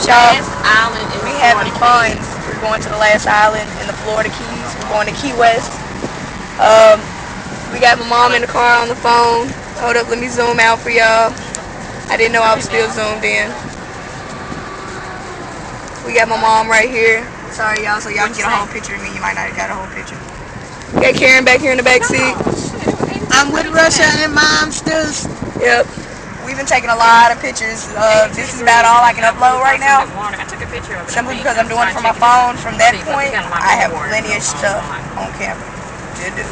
y'all. last island in We the having Florida fun. Keys. We're going to the last island in the Florida Keys. We're going to Key West. Um, we got my mom in the car on the phone. Hold up, let me zoom out for y'all. I didn't know I was still zoomed in. We got my mom right here. Sorry y'all, so y'all can get a whole picture of me. You might not have got a whole picture. Got Karen back here in the back seat. I'm with Russia and Mom still. Yep. We've been taking a lot of pictures. This is about all I can upload right now. Simply because I'm doing it from my phone. From that point, I have plenty of stuff on camera to do.